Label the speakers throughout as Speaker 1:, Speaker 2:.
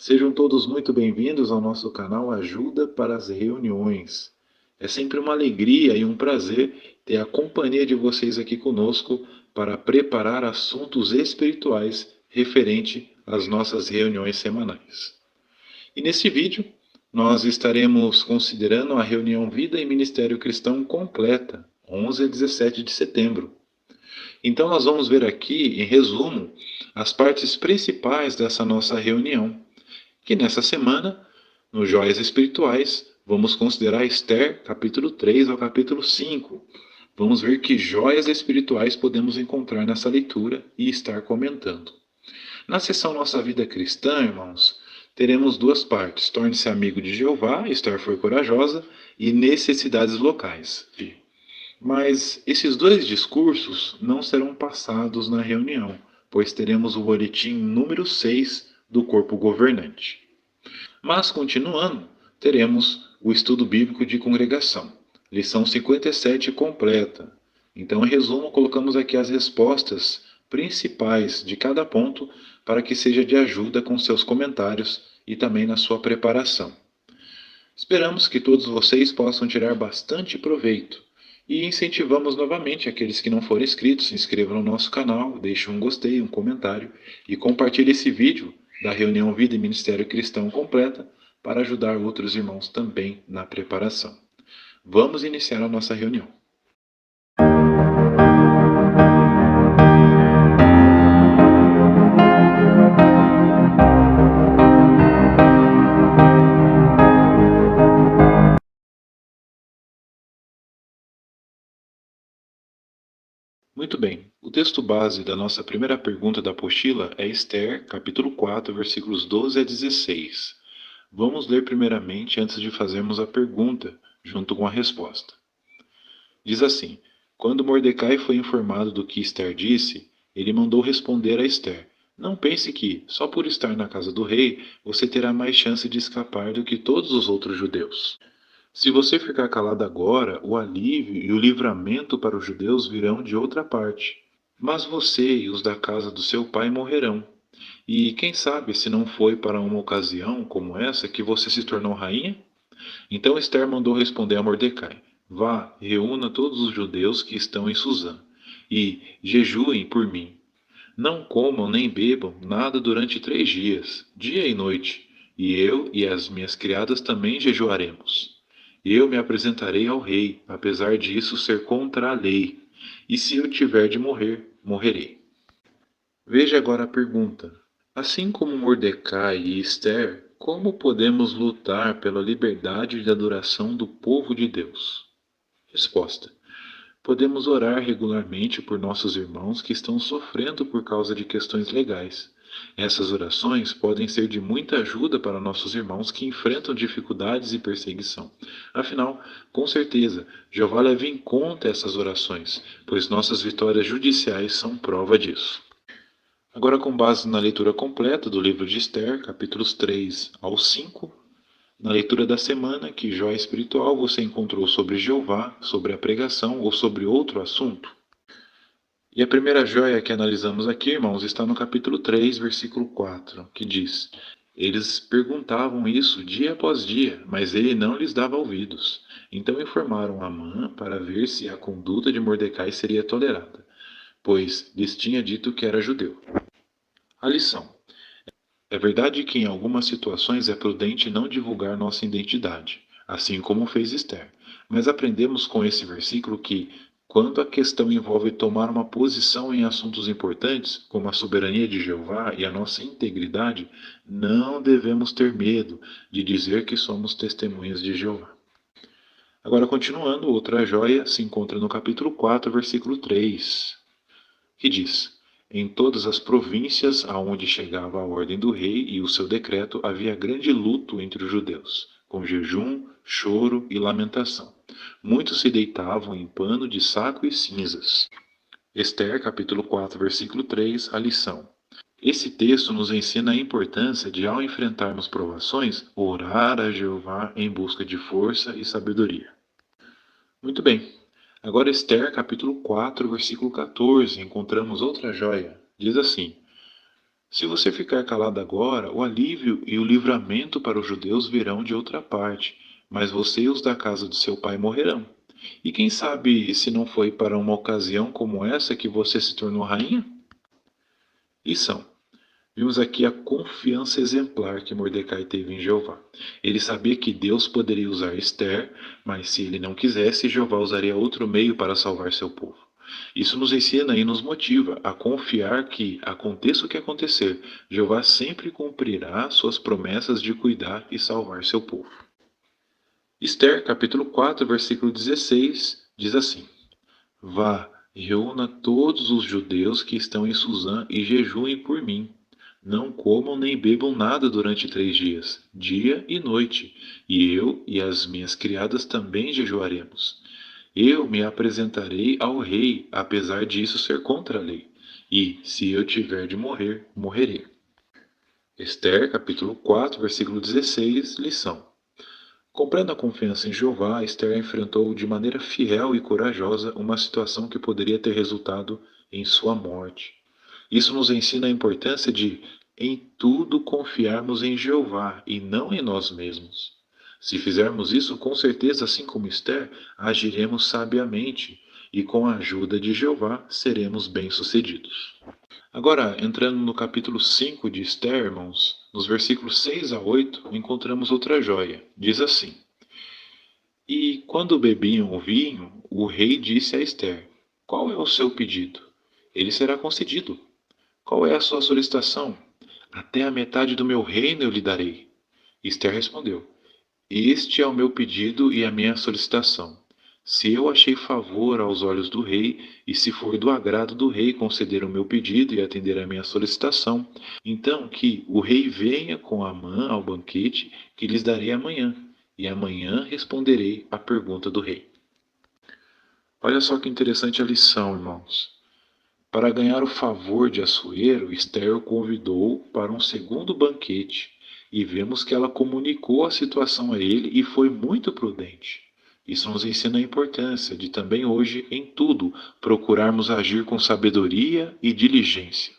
Speaker 1: Sejam todos muito bem-vindos ao nosso canal Ajuda para as Reuniões. É sempre uma alegria e um prazer ter a companhia de vocês aqui conosco para preparar assuntos espirituais referente às nossas reuniões semanais. E nesse vídeo, nós estaremos considerando a reunião Vida e Ministério Cristão completa, 11 a 17 de setembro. Então nós vamos ver aqui, em resumo, as partes principais dessa nossa reunião, que nessa semana, nos Joias Espirituais, vamos considerar Esther, capítulo 3 ao capítulo 5. Vamos ver que joias espirituais podemos encontrar nessa leitura e estar comentando. Na sessão Nossa Vida Cristã, irmãos, teremos duas partes: Torne-se amigo de Jeová, Esther foi corajosa, e necessidades locais. Mas esses dois discursos não serão passados na reunião, pois teremos o boletim número 6 do corpo governante. Mas, continuando, teremos o estudo bíblico de congregação, lição 57 completa. Então, em resumo, colocamos aqui as respostas principais de cada ponto para que seja de ajuda com seus comentários e também na sua preparação. Esperamos que todos vocês possam tirar bastante proveito e incentivamos novamente aqueles que não forem inscritos, se inscrevam no nosso canal, deixem um gostei, um comentário e compartilhe esse vídeo da reunião Vida e Ministério Cristão completa para ajudar outros irmãos também na preparação. Vamos iniciar a nossa reunião. Muito bem. O texto base da nossa primeira pergunta da apostila é Esther, capítulo 4, versículos 12 a 16. Vamos ler primeiramente antes de fazermos a pergunta, junto com a resposta. Diz assim: Quando Mordecai foi informado do que Esther disse, ele mandou responder a Esther: Não pense que, só por estar na casa do rei, você terá mais chance de escapar do que todos os outros judeus. Se você ficar calado agora, o alívio e o livramento para os judeus virão de outra parte. Mas você e os da casa do seu pai morrerão. E quem sabe se não foi para uma ocasião como essa que você se tornou rainha? Então Esther mandou responder a Mordecai: Vá, reúna todos os judeus que estão em Suzã, e jejuem por mim. Não comam nem bebam nada durante 3 dias, dia e noite, e eu e as minhas criadas também jejuaremos. Eu me apresentarei ao rei, apesar disso ser contra a lei, e se eu tiver de morrer, morrerei. Veja agora a pergunta. Assim como Mordecai e Esther, como podemos lutar pela liberdade de adoração do povo de Deus? Resposta. Podemos orar regularmente por nossos irmãos que estão sofrendo por causa de questões legais. Essas orações podem ser de muita ajuda para nossos irmãos que enfrentam dificuldades e perseguição. Afinal, com certeza, Jeová leva em conta essas orações, pois nossas vitórias judiciais são prova disso. Agora, com base na leitura completa do livro de Esther, capítulos 3 ao 5, na leitura da semana, que joia espiritual você encontrou sobre Jeová, sobre a pregação ou sobre outro assunto? E a primeira joia que analisamos aqui, irmãos, está no capítulo 3, versículo 4, que diz: Eles perguntavam isso dia após dia, mas ele não lhes dava ouvidos. Então informaram Amã para ver se a conduta de Mordecai seria tolerada, pois lhes tinha dito que era judeu. A lição. É verdade que em algumas situações é prudente não divulgar nossa identidade, assim como fez Esther. Mas aprendemos com esse versículo que, quando a questão envolve tomar uma posição em assuntos importantes, como a soberania de Jeová e a nossa integridade, não devemos ter medo de dizer que somos testemunhas de Jeová. Agora, continuando, outra joia se encontra no capítulo 4, versículo 3, que diz: Em todas as províncias aonde chegava a ordem do rei e o seu decreto, havia grande luto entre os judeus, com jejum, choro e lamentação. Muitos se deitavam em pano de saco e cinzas. Esther, capítulo 4, versículo 3, a lição. Esse texto nos ensina a importância de, ao enfrentarmos provações, orar a Jeová em busca de força e sabedoria. Muito bem. Agora Esther, capítulo 4, versículo 14, encontramos outra joia. Diz assim: Se você ficar calado agora, o alívio e o livramento para os judeus virão de outra parte, mas você e os da casa de seu pai morrerão. E quem sabe se não foi para uma ocasião como essa que você se tornou rainha? E são. Vimos aqui a confiança exemplar que Mordecai teve em Jeová. Ele sabia que Deus poderia usar Esther, mas se ele não quisesse, Jeová usaria outro meio para salvar seu povo. Isso nos ensina e nos motiva a confiar que, aconteça o que acontecer, Jeová sempre cumprirá suas promessas de cuidar e salvar seu povo. Esther, capítulo 4, versículo 16, diz assim: Vá, reúna todos os judeus que estão em Suzã e jejuem por mim. Não comam nem bebam nada durante 3 dias, dia e noite, e eu e as minhas criadas também jejuaremos. Eu me apresentarei ao rei, apesar disso ser contra a lei, e, se eu tiver de morrer, morrerei. Esther, capítulo 4, versículo 16, lição. Comprando a confiança em Jeová, Esther enfrentou de maneira fiel e corajosa uma situação que poderia ter resultado em sua morte. Isso nos ensina a importância de, em tudo, confiarmos em Jeová e não em nós mesmos. Se fizermos isso, com certeza, assim como Esther, agiremos sabiamente e, com a ajuda de Jeová, seremos bem-sucedidos. Agora, entrando no capítulo 5 de Esther, irmãos, nos versículos 6 a 8, encontramos outra joia. Diz assim: E quando bebiam o vinho, o rei disse a Esther: Qual é o seu pedido? Ele será concedido. Qual é a sua solicitação? Até a metade do meu reino eu lhe darei. Esther respondeu: Este é o meu pedido e a minha solicitação. Se eu achei favor aos olhos do rei, e se for do agrado do rei conceder o meu pedido e atender a minha solicitação, então que o rei venha com Amã ao banquete que lhes darei amanhã, e amanhã responderei à pergunta do rei. Olha só que interessante a lição, irmãos. Para ganhar o favor de Assuero, Esther o convidou para um segundo banquete, e vemos que ela comunicou a situação a ele e foi muito prudente. Isso nos ensina a importância de também hoje, em tudo, procurarmos agir com sabedoria e diligência.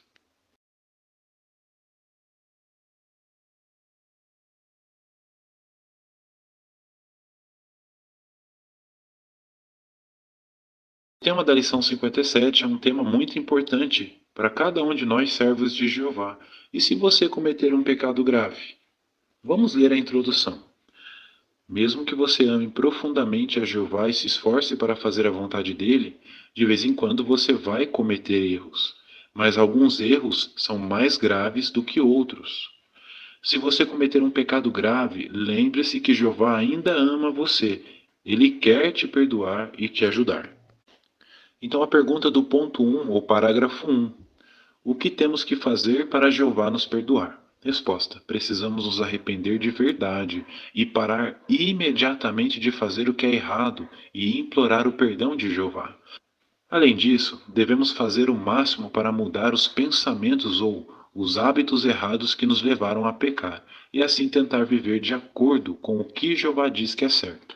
Speaker 1: O tema da lição 57 é um tema muito importante para cada um de nós servos de Jeová. E se você cometer um pecado grave? Vamos ler a introdução. Mesmo que você ame profundamente a Jeová e se esforce para fazer a vontade dele, de vez em quando você vai cometer erros. Mas alguns erros são mais graves do que outros. Se você cometer um pecado grave, lembre-se que Jeová ainda ama você. Ele quer te perdoar e te ajudar. Então a pergunta do ponto 1, ou parágrafo 1. O que temos que fazer para Jeová nos perdoar? Resposta: precisamos nos arrepender de verdade e parar imediatamente de fazer o que é errado e implorar o perdão de Jeová. Além disso, devemos fazer o máximo para mudar os pensamentos ou os hábitos errados que nos levaram a pecar, e assim tentar viver de acordo com o que Jeová diz que é certo.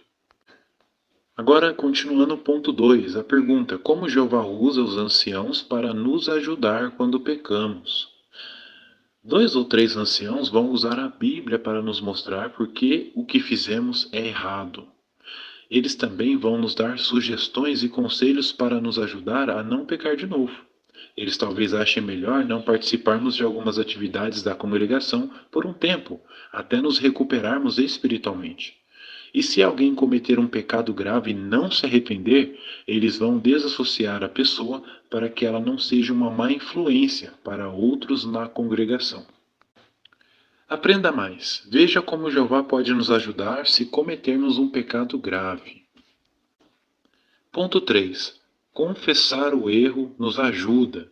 Speaker 1: Agora, continuando o ponto 2, a pergunta: como Jeová usa os anciãos para nos ajudar quando pecamos? 2 ou 3 anciãos vão usar a Bíblia para nos mostrar por que o que fizemos é errado. Eles também vão nos dar sugestões e conselhos para nos ajudar a não pecar de novo. Eles talvez achem melhor não participarmos de algumas atividades da congregação por um tempo, até nos recuperarmos espiritualmente. E se alguém cometer um pecado grave e não se arrepender, eles vão desassociar a pessoa para que ela não seja uma má influência para outros na congregação. Aprenda mais. Veja como Jeová pode nos ajudar se cometermos um pecado grave. Ponto 3. Confessar o erro nos ajuda.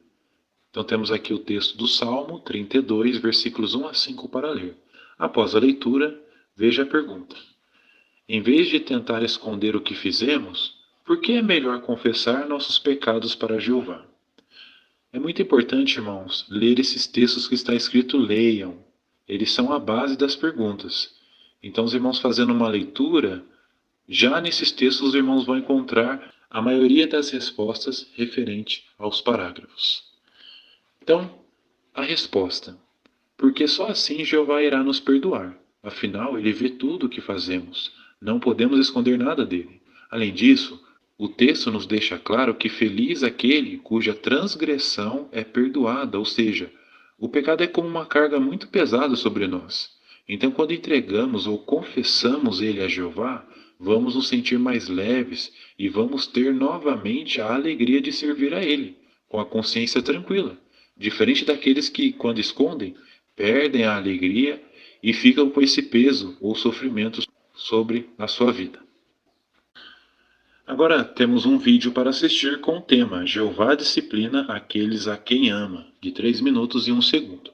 Speaker 1: Então temos aqui o texto do Salmo 32, versículos 1 a 5 para ler. Após a leitura, veja a pergunta. Em vez de tentar esconder o que fizemos, por que é melhor confessar nossos pecados para Jeová? É muito importante, irmãos, ler esses textos que está escrito leiam. Eles são a base das perguntas. Então, os irmãos fazendo uma leitura, já nesses textos os irmãos vão encontrar a maioria das respostas referente aos parágrafos. Então, a resposta. Porque só assim Jeová irá nos perdoar. Afinal, ele vê tudo o que fazemos. Não podemos esconder nada dele. Além disso, o texto nos deixa claro que feliz aquele cuja transgressão é perdoada, ou seja, o pecado é como uma carga muito pesada sobre nós. Então, quando entregamos ou confessamos ele a Jeová, vamos nos sentir mais leves e vamos ter novamente a alegria de servir a ele, com a consciência tranquila. Diferente daqueles que, quando escondem, perdem a alegria e ficam com esse peso ou sofrimento sobre a sua vida. Agora temos um vídeo para assistir com o tema Jeová disciplina aqueles a quem ama, de 3 minutos e 1 segundo.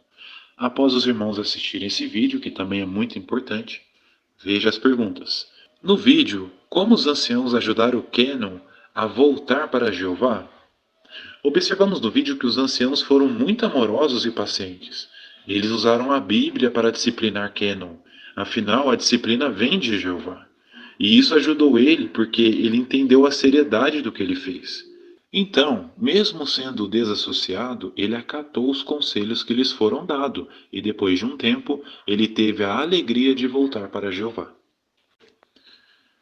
Speaker 1: Após os irmãos assistirem esse vídeo, que também é muito importante, veja as perguntas. No vídeo, como os anciãos ajudaram Canon a voltar para Jeová? Observamos no vídeo que os anciãos foram muito amorosos e pacientes. Eles usaram a Bíblia para disciplinar Canon. Afinal, a disciplina vem de Jeová. E isso ajudou ele porque ele entendeu a seriedade do que ele fez. Então, mesmo sendo desassociado, ele acatou os conselhos que lhes foram dados, e depois de um tempo, ele teve a alegria de voltar para Jeová.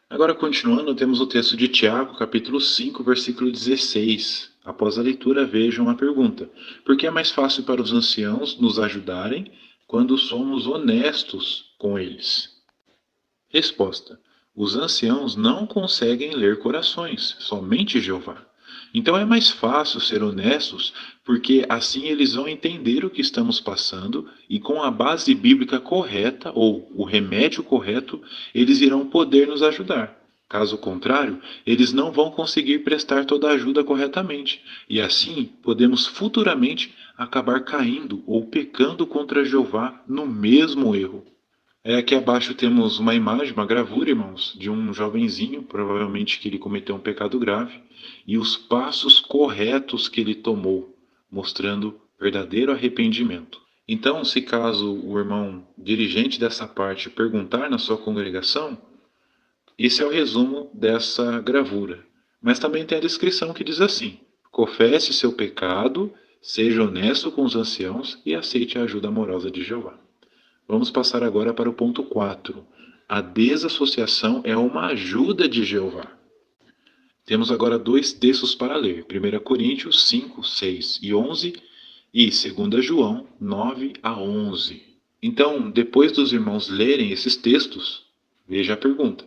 Speaker 1: Agora, continuando, temos o texto de Tiago, capítulo 5, versículo 16. Após a leitura, vejam a pergunta: por que é mais fácil para os anciãos nos ajudarem quando somos honestos com eles? Resposta: os anciãos não conseguem ler corações, somente Jeová. Então é mais fácil ser honestos, porque assim eles vão entender o que estamos passando e com a base bíblica correta, ou o remédio correto, eles irão poder nos ajudar. Caso contrário, eles não vão conseguir prestar toda a ajuda corretamente, e assim podemos futuramente acabar caindo ou pecando contra Jeová no mesmo erro. Aqui abaixo temos uma imagem, uma gravura, irmãos, de um jovenzinho, provavelmente que ele cometeu um pecado grave, e os passos corretos que ele tomou, mostrando verdadeiro arrependimento. Então, se caso o irmão dirigente dessa parte perguntar na sua congregação, esse é o resumo dessa gravura. Mas também tem a descrição que diz assim: confesse seu pecado, seja honesto com os anciãos e aceite a ajuda amorosa de Jeová. Vamos passar agora para o ponto 4. A desassociação é uma ajuda de Jeová. Temos agora dois textos para ler: 1 Coríntios 5, 6 e 11 e 2 João 9 a 11. Então, depois dos irmãos lerem esses textos, veja a pergunta: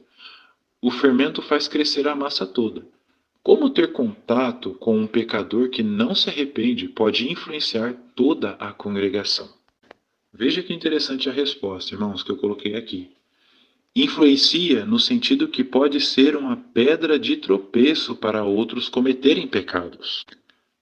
Speaker 1: o fermento faz crescer a massa toda. Como ter contato com um pecador que não se arrepende pode influenciar toda a congregação? Veja que interessante a resposta, irmãos, que eu coloquei aqui. Influencia no sentido que pode ser uma pedra de tropeço para outros cometerem pecados.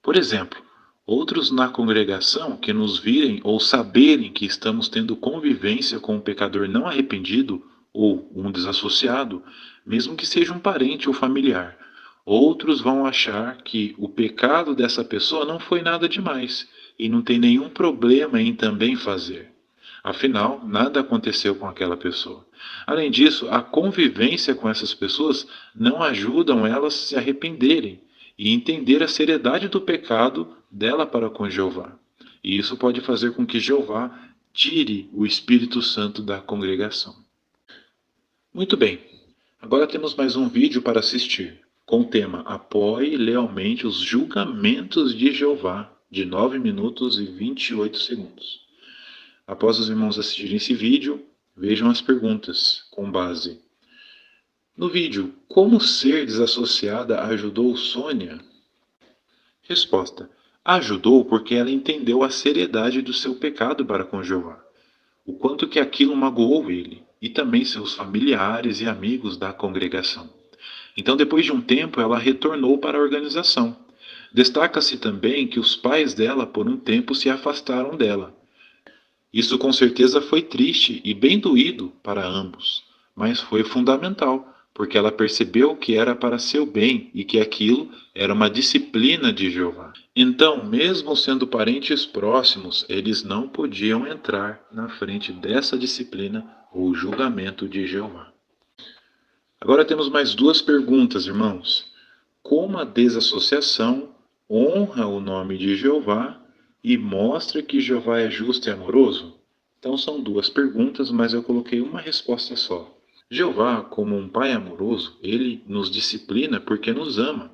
Speaker 1: Por exemplo, outros na congregação que nos virem ou saberem que estamos tendo convivência com um pecador não arrependido ou um desassociado, mesmo que seja um parente ou familiar, outros vão achar que o pecado dessa pessoa não foi nada demais e não tem nenhum problema em também fazer. Afinal, nada aconteceu com aquela pessoa. Além disso, a convivência com essas pessoas não ajudam elas a se arrependerem e entender a seriedade do pecado dela para com Jeová. E isso pode fazer com que Jeová tire o Espírito Santo da congregação. Muito bem, agora temos mais um vídeo para assistir, com o tema Apoie lealmente os julgamentos de Jeová, de 9 minutos e 28 segundos. Após os irmãos assistirem esse vídeo, vejam as perguntas com base. No vídeo, como ser desassociada ajudou Sônia? Resposta: ajudou porque ela entendeu a seriedade do seu pecado para com Jeová, o quanto que aquilo magoou ele, e também seus familiares e amigos da congregação. Então, depois de um tempo, ela retornou para a organização. Destaca-se também que os pais dela, por um tempo, se afastaram dela. Isso com certeza foi triste e bem doído para ambos, mas foi fundamental, porque ela percebeu que era para seu bem e que aquilo era uma disciplina de Jeová. Então, mesmo sendo parentes próximos, eles não podiam entrar na frente dessa disciplina ou julgamento de Jeová. Agora temos mais duas perguntas, irmãos. Como a desassociação honra o nome de Jeová e mostra que Jeová é justo e amoroso? Então são duas perguntas, mas eu coloquei uma resposta só. Jeová, como um pai amoroso, ele nos disciplina porque nos ama.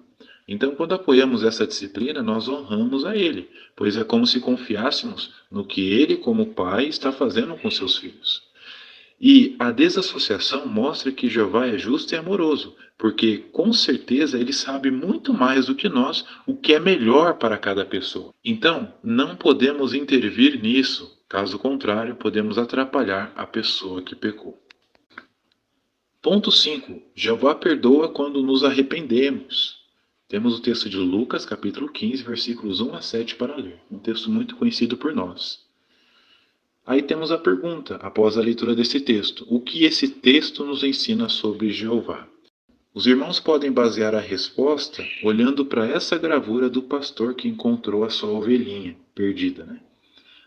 Speaker 1: Então, quando apoiamos essa disciplina, nós honramos a ele, pois é como se confiássemos no que ele, como pai, está fazendo com seus filhos. E a desassociação mostra que Jeová é justo e amoroso, porque com certeza ele sabe muito mais do que nós o que é melhor para cada pessoa. Então, não podemos intervir nisso, caso contrário, podemos atrapalhar a pessoa que pecou. Ponto 5. Jeová perdoa quando nos arrependemos. Temos o texto de Lucas, capítulo 15, versículos 1 a 7 para ler. Um texto muito conhecido por nós. Aí temos a pergunta, após a leitura desse texto: o que esse texto nos ensina sobre Jeová? Os irmãos podem basear a resposta olhando para essa gravura do pastor que encontrou a sua ovelhinha perdida, né?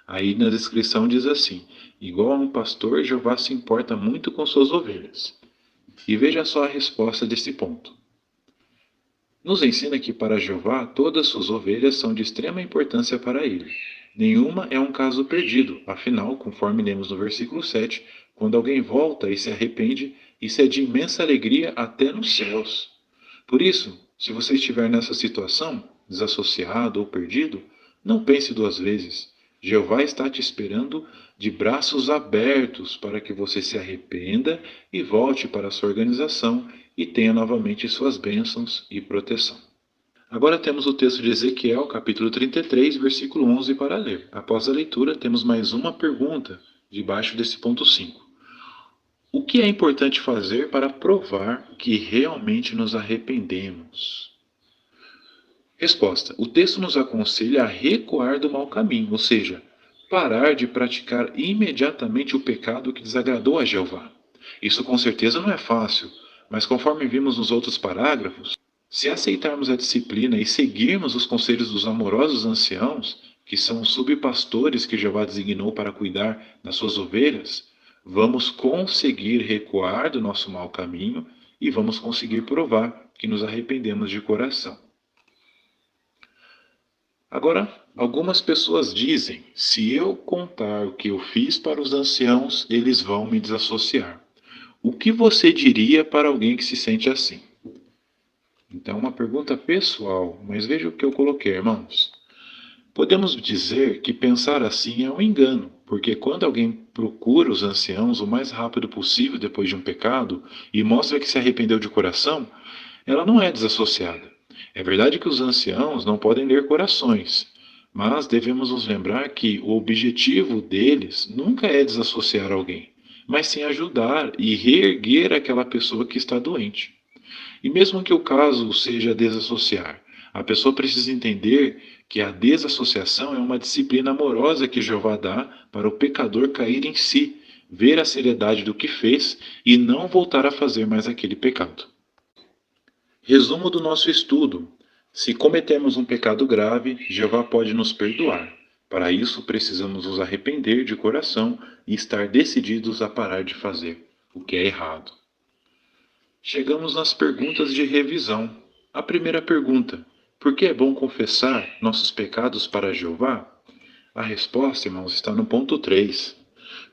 Speaker 1: Aí na descrição diz assim: igual a um pastor, Jeová se importa muito com suas ovelhas. E veja só a resposta desse ponto. Nos ensina que para Jeová todas suas ovelhas são de extrema importância para ele. Nenhuma é um caso perdido, afinal, conforme lemos no versículo 7, quando alguém volta e se arrepende, isso é de imensa alegria até nos céus. Por isso, se você estiver nessa situação, desassociado ou perdido, não pense duas vezes. Jeová está te esperando de braços abertos para que você se arrependa e volte para a sua organização e tenha novamente suas bênçãos e proteção. Agora temos o texto de Ezequiel, capítulo 33, versículo 11 para ler. Após a leitura, temos mais uma pergunta debaixo desse ponto 5. O que é importante fazer para provar que realmente nos arrependemos? Resposta: o texto nos aconselha a recuar do mau caminho, ou seja, parar de praticar imediatamente o pecado que desagradou a Jeová. Isso com certeza não é fácil, mas conforme vimos nos outros parágrafos, se aceitarmos a disciplina e seguirmos os conselhos dos amorosos anciãos, que são os subpastores que Jeová designou para cuidar das suas ovelhas, vamos conseguir recuar do nosso mau caminho e vamos conseguir provar que nos arrependemos de coração. Agora, algumas pessoas dizem: se eu contar o que eu fiz para os anciãos, eles vão me desassociar. O que você diria para alguém que se sente assim? Então, uma pergunta pessoal, mas veja o que eu coloquei, irmãos. Podemos dizer que pensar assim é um engano, porque quando alguém procura os anciãos o mais rápido possível depois de um pecado e mostra que se arrependeu de coração, ela não é desassociada. É verdade que os anciãos não podem ler corações, mas devemos nos lembrar que o objetivo deles nunca é desassociar alguém, mas sim ajudar e reerguer aquela pessoa que está doente. E mesmo que o caso seja desassociar, a pessoa precisa entender que a desassociação é uma disciplina amorosa que Jeová dá para o pecador cair em si, ver a seriedade do que fez e não voltar a fazer mais aquele pecado. Resumo do nosso estudo: se cometermos um pecado grave, Jeová pode nos perdoar. Para isso, precisamos nos arrepender de coração e estar decididos a parar de fazer o que é errado. Chegamos nas perguntas de revisão. A primeira pergunta: por que é bom confessar nossos pecados para Jeová? A resposta, irmãos, está no ponto 3.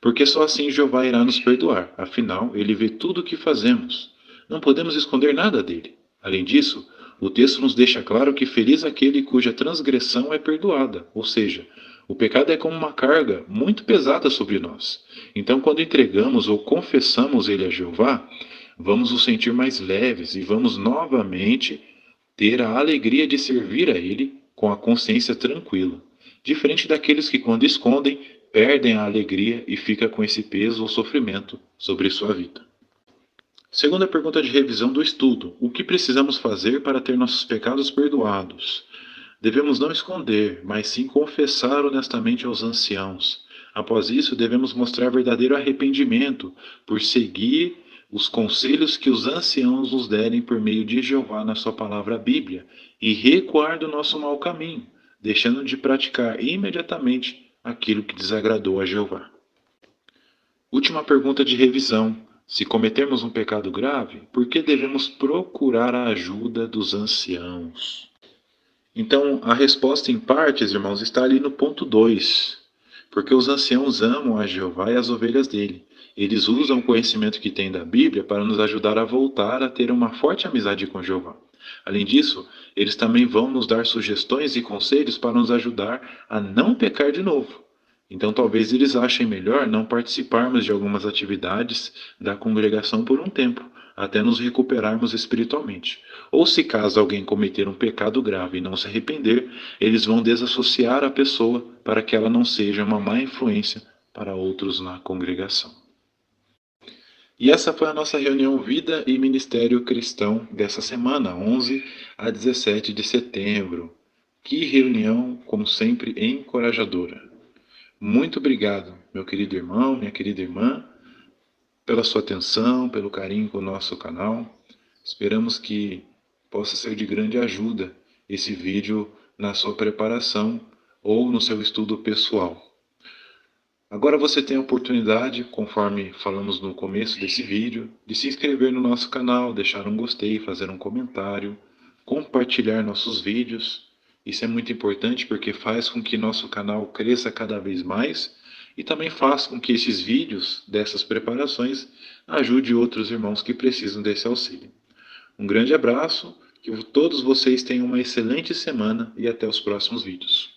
Speaker 1: Porque só assim Jeová irá nos perdoar, afinal, ele vê tudo o que fazemos. Não podemos esconder nada dele. Além disso, o texto nos deixa claro que feliz aquele cuja transgressão é perdoada, ou seja, o pecado é como uma carga muito pesada sobre nós. Então, quando entregamos ou confessamos ele a Jeová, vamos nos sentir mais leves e vamos novamente ter a alegria de servir a ele com a consciência tranquila, diferente daqueles que, quando escondem, perdem a alegria e fica com esse peso ou sofrimento sobre sua vida. Segunda pergunta de revisão do estudo: o que precisamos fazer para ter nossos pecados perdoados? Devemos não esconder, mas sim confessar honestamente aos anciãos. Após isso, devemos mostrar verdadeiro arrependimento por seguir os conselhos que os anciãos nos derem por meio de Jeová na sua palavra Bíblia e recuar do nosso mau caminho, deixando de praticar imediatamente aquilo que desagradou a Jeová. Última pergunta de revisão: se cometermos um pecado grave, por que devemos procurar a ajuda dos anciãos? Então, a resposta em partes, irmãos, está ali no ponto 2. Porque os anciãos amam a Jeová e as ovelhas dele. Eles usam o conhecimento que têm da Bíblia para nos ajudar a voltar a ter uma forte amizade com Jeová. Além disso, eles também vão nos dar sugestões e conselhos para nos ajudar a não pecar de novo. Então, talvez eles achem melhor não participarmos de algumas atividades da congregação por um tempo, até nos recuperarmos espiritualmente. Ou se caso alguém cometer um pecado grave e não se arrepender, eles vão desassociar a pessoa para que ela não seja uma má influência para outros na congregação. E essa foi a nossa reunião Vida e Ministério Cristão dessa semana, 11 a 17 de setembro. Que reunião, como sempre, encorajadora. Muito obrigado, meu querido irmão, minha querida irmã, pela sua atenção, pelo carinho com o nosso canal. Esperamos que possa ser de grande ajuda esse vídeo na sua preparação ou no seu estudo pessoal. Agora você tem a oportunidade, conforme falamos no começo desse vídeo, de se inscrever no nosso canal, deixar um gostei, fazer um comentário, compartilhar nossos vídeos. Isso é muito importante porque faz com que nosso canal cresça cada vez mais e também faz com que esses vídeos dessas preparações ajude outros irmãos que precisam desse auxílio. Um grande abraço, que todos vocês tenham uma excelente semana e até os próximos vídeos.